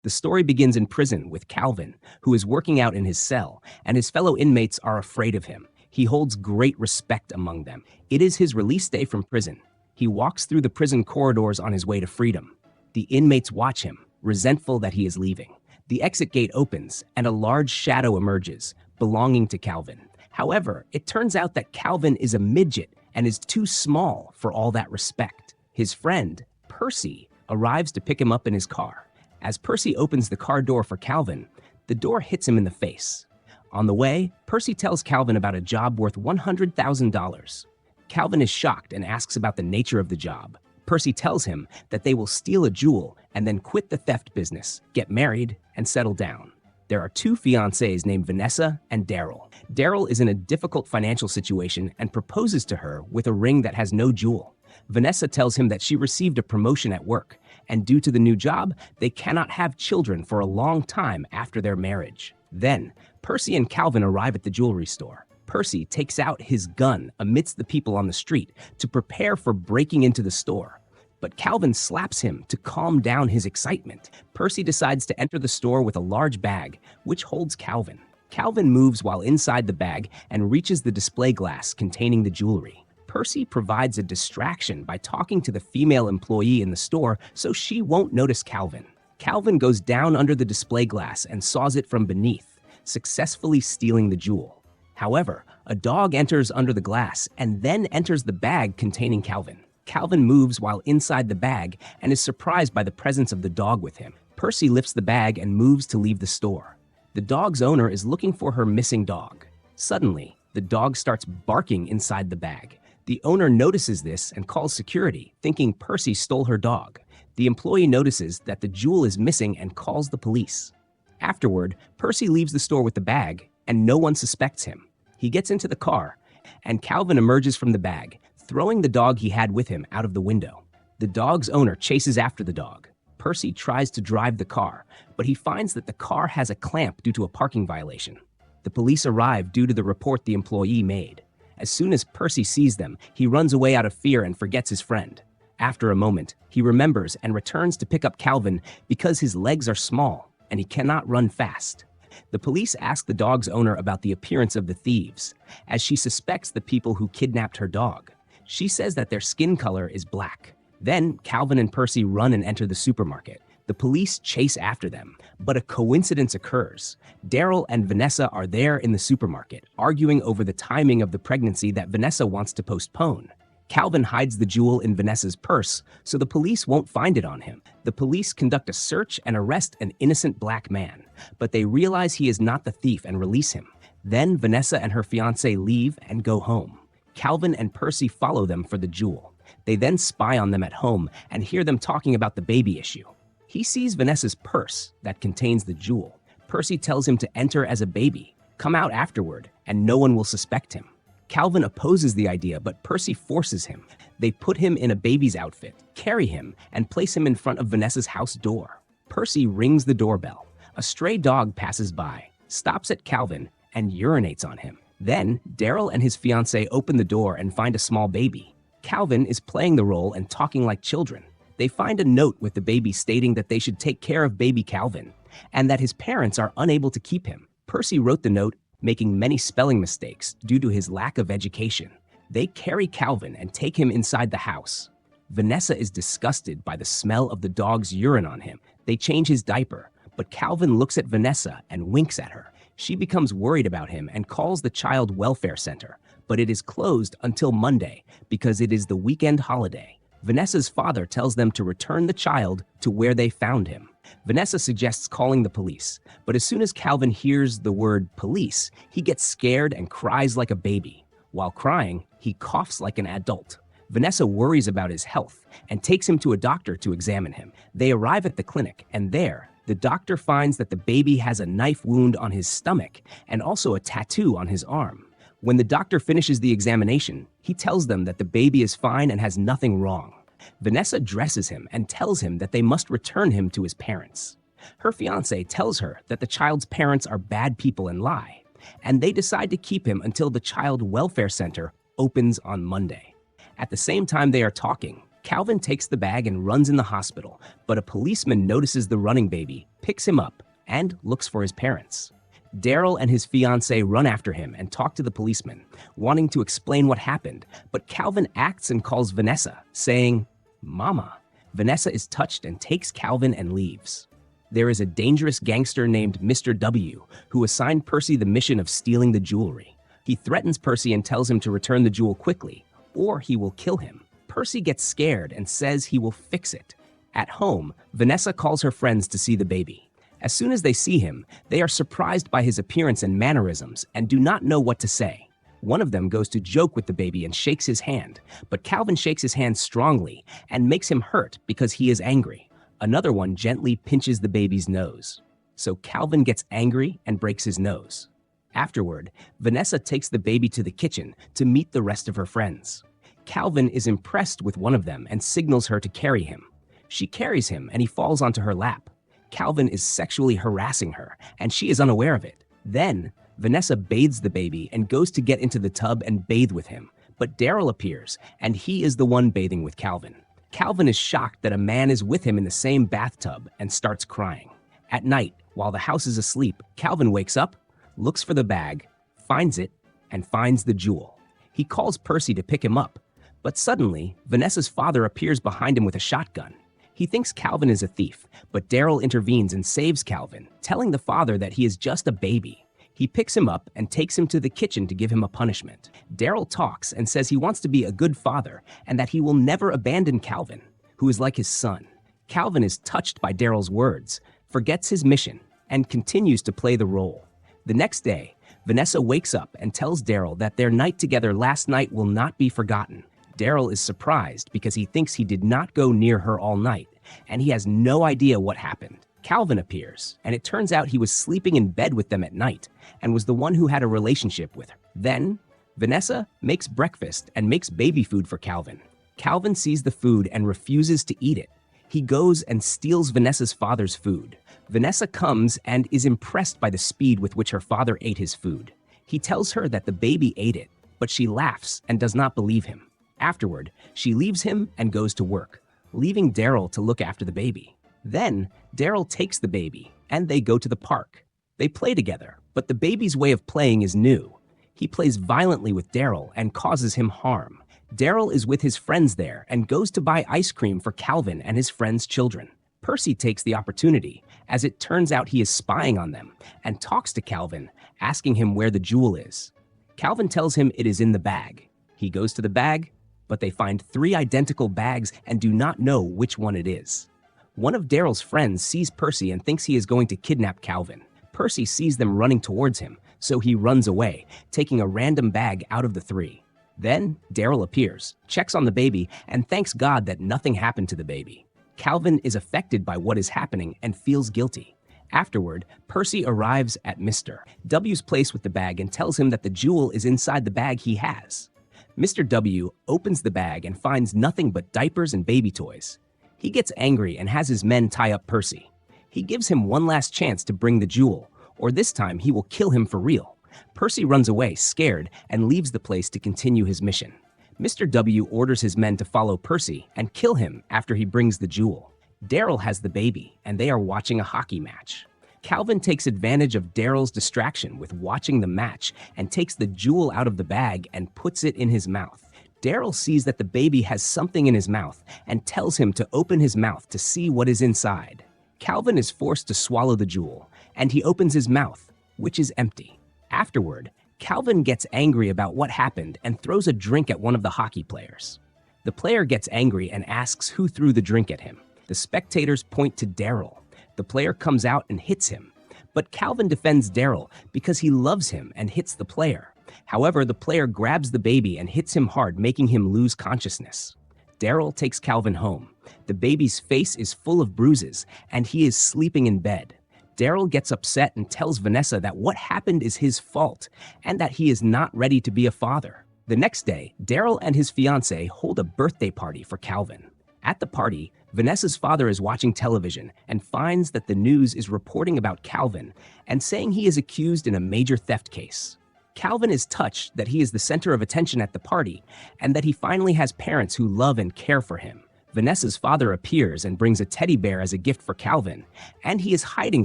The story begins in prison with Calvin, who is working out in his cell, and his fellow inmates are afraid of him. He holds great respect among them. It is his release day from prison. He walks through the prison corridors on his way to freedom. The inmates watch him, resentful that he is leaving. The exit gate opens, and a large shadow emerges, belonging to Calvin. However, it turns out that Calvin is a midget and is too small for all that respect. His friend, Percy, arrives to pick him up in his car. As Percy opens the car door for Calvin, the door hits him in the face. On the way, Percy tells Calvin about a job worth $100,000. Calvin is shocked and asks about the nature of the job. Percy tells him that they will steal a jewel and then quit the theft business, get married, and settle down. There are two fiancées named Vanessa and Daryl. Daryl is in a difficult financial situation and proposes to her with a ring that has no jewel. Vanessa tells him that she received a promotion at work, and due to the new job, they cannot have children for a long time after their marriage. Then, Percy and Calvin arrive at the jewelry store. Percy takes out his gun amidst the people on the street to prepare for breaking into the store. But Calvin slaps him to calm down his excitement. Percy decides to enter the store with a large bag, which holds Calvin. Calvin moves while inside the bag and reaches the display glass containing the jewelry. Percy provides a distraction by talking to the female employee in the store so she won't notice Calvin. Calvin goes down under the display glass and saws it from beneath, successfully stealing the jewel. However, a dog enters under the glass and then enters the bag containing Calvin. Calvin moves while inside the bag and is surprised by the presence of the dog with him. Percy lifts the bag and moves to leave the store. The dog's owner is looking for her missing dog. Suddenly, the dog starts barking inside the bag. The owner notices this and calls security, thinking Percy stole her dog. The employee notices that the jewel is missing and calls the police. Afterward, Percy leaves the store with the bag, and no one suspects him. He gets into the car, and Calvin emerges from the bag, throwing the dog he had with him out of the window. The dog's owner chases after the dog. Percy tries to drive the car, but he finds that the car has a clamp due to a parking violation. The police arrive due to the report the employee made. As soon as Percy sees them, he runs away out of fear and forgets his friend. After a moment, he remembers and returns to pick up Calvin because his legs are small and he cannot run fast. The police ask the dog's owner about the appearance of the thieves, as she suspects the people who kidnapped her dog. She says that their skin color is black. Then Calvin and Percy run and enter the supermarket. The police chase after them, but a coincidence occurs. Daryl and Vanessa are there in the supermarket, arguing over the timing of the pregnancy that Vanessa wants to postpone. Calvin hides the jewel in Vanessa's purse, so the police won't find it on him. The police conduct a search and arrest an innocent black man, but they realize he is not the thief and release him. Then Vanessa and her fiancé leave and go home. Calvin and Percy follow them for the jewel. They then spy on them at home and hear them talking about the baby issue. He sees Vanessa's purse that contains the jewel. Percy tells him to enter as a baby, come out afterward, and no one will suspect him. Calvin opposes the idea, but Percy forces him. They put him in a baby's outfit, carry him, and place him in front of Vanessa's house door. Percy rings the doorbell. A stray dog passes by, stops at Calvin, and urinates on him. Then, Daryl and his fiancée open the door and find a small baby. Calvin is playing the role and talking like children. They find a note with the baby stating that they should take care of baby Calvin, and that his parents are unable to keep him. Percy wrote the note, making many spelling mistakes due to his lack of education. They carry Calvin and take him inside the house. Vanessa is disgusted by the smell of the dog's urine on him. They change his diaper, but Calvin looks at Vanessa and winks at her. She becomes worried about him and calls the child welfare center, but it is closed until Monday because it is the weekend holiday. Vanessa's father tells them to return the child to where they found him. Vanessa suggests calling the police, but as soon as Calvin hears the word police, he gets scared and cries like a baby. While crying, he coughs like an adult. Vanessa worries about his health and takes him to a doctor to examine him. They arrive at the clinic, and there, the doctor finds that the baby has a knife wound on his stomach and also a tattoo on his arm. When the doctor finishes the examination, he tells them that the baby is fine and has nothing wrong. Vanessa dresses him and tells him that they must return him to his parents. Her fiancé tells her that the child's parents are bad people and lie, and they decide to keep him until the child welfare center opens on Monday. At the same time they are talking, Calvin takes the bag and runs in the hospital, but a policeman notices the running baby, picks him up, and looks for his parents. Daryl and his fiancée run after him and talk to the policeman, wanting to explain what happened, but Calvin acts and calls Vanessa, saying, "Mama." Vanessa is touched and takes Calvin and leaves. There is a dangerous gangster named Mr. W who assigned Percy the mission of stealing the jewelry. He threatens Percy and tells him to return the jewel quickly, or he will kill him. Percy gets scared and says he will fix it. At home, Vanessa calls her friends to see the baby. As soon as they see him, they are surprised by his appearance and mannerisms and do not know what to say. One of them goes to joke with the baby and shakes his hand, but Calvin shakes his hand strongly and makes him hurt because he is angry. Another one gently pinches the baby's nose. So Calvin gets angry and breaks his nose. Afterward, Vanessa takes the baby to the kitchen to meet the rest of her friends. Calvin is impressed with one of them and signals her to carry him. She carries him and he falls onto her lap. Calvin is sexually harassing her, and she is unaware of it. Then, Vanessa bathes the baby and goes to get into the tub and bathe with him, but Daryl appears, and he is the one bathing with Calvin. Calvin is shocked that a man is with him in the same bathtub and starts crying. At night, while the house is asleep, Calvin wakes up, looks for the bag, finds it, and finds the jewel. He calls Percy to pick him up, but suddenly, Vanessa's father appears behind him with a shotgun. He thinks Calvin is a thief, but Daryl intervenes and saves Calvin, telling the father that he is just a baby. He picks him up and takes him to the kitchen to give him a punishment. Daryl talks and says he wants to be a good father and that he will never abandon Calvin, who is like his son. Calvin is touched by Daryl's words, forgets his mission, and continues to play the role. The next day, Vanessa wakes up and tells Daryl that their night together last night will not be forgotten. Daryl is surprised because he thinks he did not go near her all night, and he has no idea what happened. Calvin appears, and it turns out he was sleeping in bed with them at night and was the one who had a relationship with her. Then, Vanessa makes breakfast and makes baby food for Calvin. Calvin sees the food and refuses to eat it. He goes and steals Vanessa's father's food. Vanessa comes and is impressed by the speed with which her father ate his food. He tells her that the baby ate it, but she laughs and does not believe him. Afterward, she leaves him and goes to work, leaving Daryl to look after the baby. Then, Daryl takes the baby, and they go to the park. They play together, but the baby's way of playing is new. He plays violently with Daryl and causes him harm. Daryl is with his friends there and goes to buy ice cream for Calvin and his friends' children. Percy takes the opportunity, as it turns out he is spying on them, and talks to Calvin, asking him where the jewel is. Calvin tells him it is in the bag. He goes to the bag, but they find 3 identical bags and do not know which one it is. One of Daryl's friends sees Percy and thinks he is going to kidnap Calvin. Percy sees them running towards him, so he runs away, taking a random bag out of the 3. Then, Daryl appears, checks on the baby, and thanks God that nothing happened to the baby. Calvin is affected by what is happening and feels guilty. Afterward, Percy arrives at Mr. W's place with the bag and tells him that the jewel is inside the bag he has. Mr. W opens the bag and finds nothing but diapers and baby toys. He gets angry and has his men tie up Percy. He gives him one last chance to bring the jewel, or this time he will kill him for real. Percy runs away, scared, and leaves the place to continue his mission. Mr. W orders his men to follow Percy and kill him after he brings the jewel. Daryl has the baby, and they are watching a hockey match. Calvin takes advantage of Daryl's distraction with watching the match and takes the jewel out of the bag and puts it in his mouth. Daryl sees that the baby has something in his mouth and tells him to open his mouth to see what is inside. Calvin is forced to swallow the jewel, and he opens his mouth, which is empty. Afterward, Calvin gets angry about what happened and throws a drink at one of the hockey players. The player gets angry and asks who threw the drink at him. The spectators point to Daryl. The player comes out and hits him, but Calvin defends Daryl because he loves him and hits the player. However, the player grabs the baby and hits him hard, making him lose consciousness. Daryl takes Calvin home. The baby's face is full of bruises, and he is sleeping in bed. Daryl gets upset and tells Vanessa that what happened is his fault and that he is not ready to be a father. The next day, Daryl and his fiancée hold a birthday party for Calvin. At the party, Vanessa's father is watching television and finds that the news is reporting about Calvin and saying he is accused in a major theft case. Calvin is touched that he is the center of attention at the party and that he finally has parents who love and care for him. Vanessa's father appears and brings a teddy bear as a gift for Calvin, and he is hiding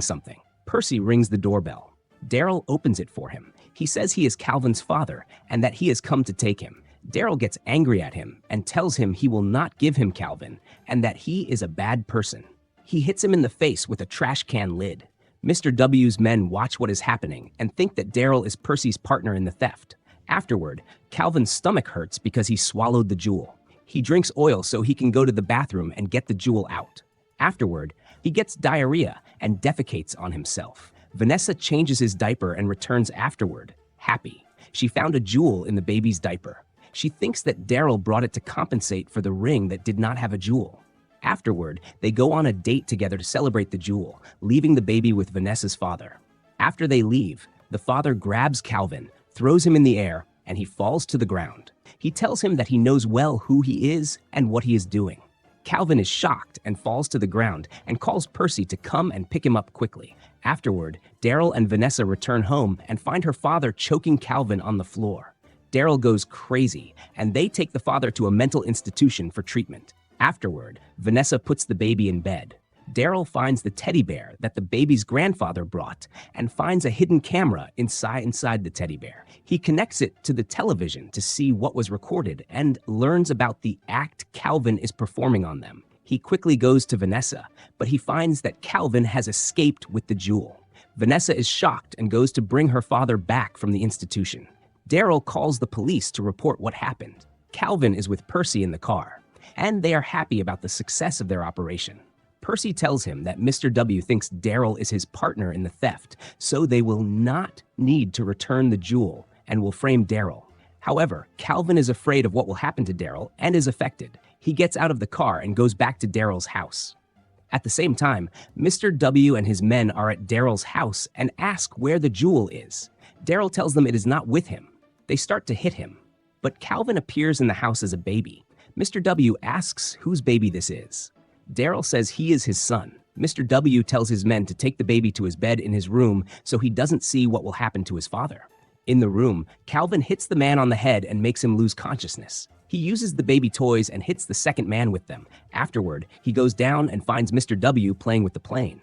something. Percy rings the doorbell. Daryl opens it for him. He says he is Calvin's father and that he has come to take him. Daryl gets angry at him and tells him he will not give him Calvin and that he is a bad person. He hits him in the face with a trash can lid. Mr. W's men watch what is happening and think that Daryl is Percy's partner in the theft. Afterward, Calvin's stomach hurts because he swallowed the jewel. He drinks oil so he can go to the bathroom and get the jewel out. Afterward, he gets diarrhea and defecates on himself. Vanessa changes his diaper and returns afterward, happy. She found a jewel in the baby's diaper. She thinks that Daryl brought it to compensate for the ring that did not have a jewel. Afterward, they go on a date together to celebrate the jewel, leaving the baby with Vanessa's father. After they leave, the father grabs Calvin, throws him in the air, and he falls to the ground. He tells him that he knows well who he is and what he is doing. Calvin is shocked and falls to the ground and calls Percy to come and pick him up quickly. Afterward, Daryl and Vanessa return home and find her father choking Calvin on the floor. Daryl goes crazy, and they take the father to a mental institution for treatment. Afterward, Vanessa puts the baby in bed. Daryl finds the teddy bear that the baby's grandfather brought and finds a hidden camera inside the teddy bear. He connects it to the television to see what was recorded and learns about the act Calvin is performing on them. He quickly goes to Vanessa, but he finds that Calvin has escaped with the jewel. Vanessa is shocked and goes to bring her father back from the institution. Daryl calls the police to report what happened. Calvin is with Percy in the car, and they are happy about the success of their operation. Percy tells him that Mr. W thinks Daryl is his partner in the theft, so they will not need to return the jewel and will frame Daryl. However, Calvin is afraid of what will happen to Daryl and is affected. He gets out of the car and goes back to Daryl's house. At the same time, Mr. W and his men are at Daryl's house and ask where the jewel is. Daryl tells them it is not with him. They start to hit him, but Calvin appears in the house as a baby. Mr. W asks whose baby this is. Daryl says he is his son. Mr. W tells his men to take the baby to his bed in his room so he doesn't see what will happen to his father. In the room, Calvin hits the man on the head and makes him lose consciousness. He uses the baby toys and hits the second man with them. Afterward, he goes down and finds Mr. W playing with the plane.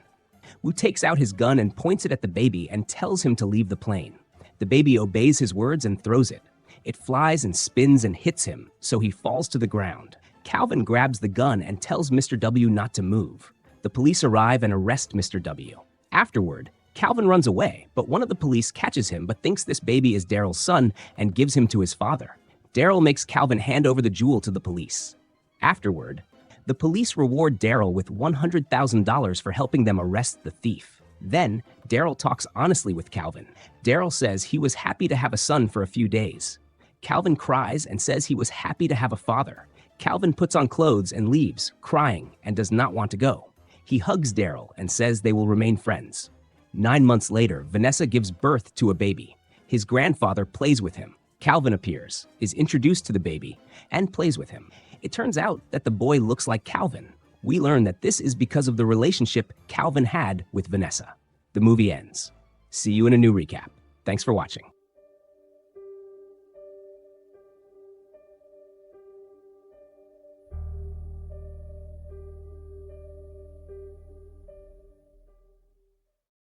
Wu takes out his gun and points it at the baby and tells him to leave the plane. The baby obeys his words and throws it. It flies and spins and hits him, so he falls to the ground. Calvin grabs the gun and tells Mr. W not to move. The police arrive and arrest Mr. W. Afterward, Calvin runs away, but one of the police catches him but thinks this baby is Daryl's son and gives him to his father. Daryl makes Calvin hand over the jewel to the police. Afterward, the police reward Daryl with $100,000 for helping them arrest the thief. Then, Daryl talks honestly with Calvin. Daryl says he was happy to have a son for a few days. Calvin cries and says he was happy to have a father. Calvin puts on clothes and leaves, crying, and does not want to go. He hugs Daryl and says they will remain friends. 9 months later, Vanessa gives birth to a baby. His grandfather plays with him. Calvin appears, is introduced to the baby, and plays with him. It turns out that the boy looks like Calvin. We learn that this is because of the relationship Calvin had with Vanessa. The movie ends. See you in a new recap. Thanks for watching.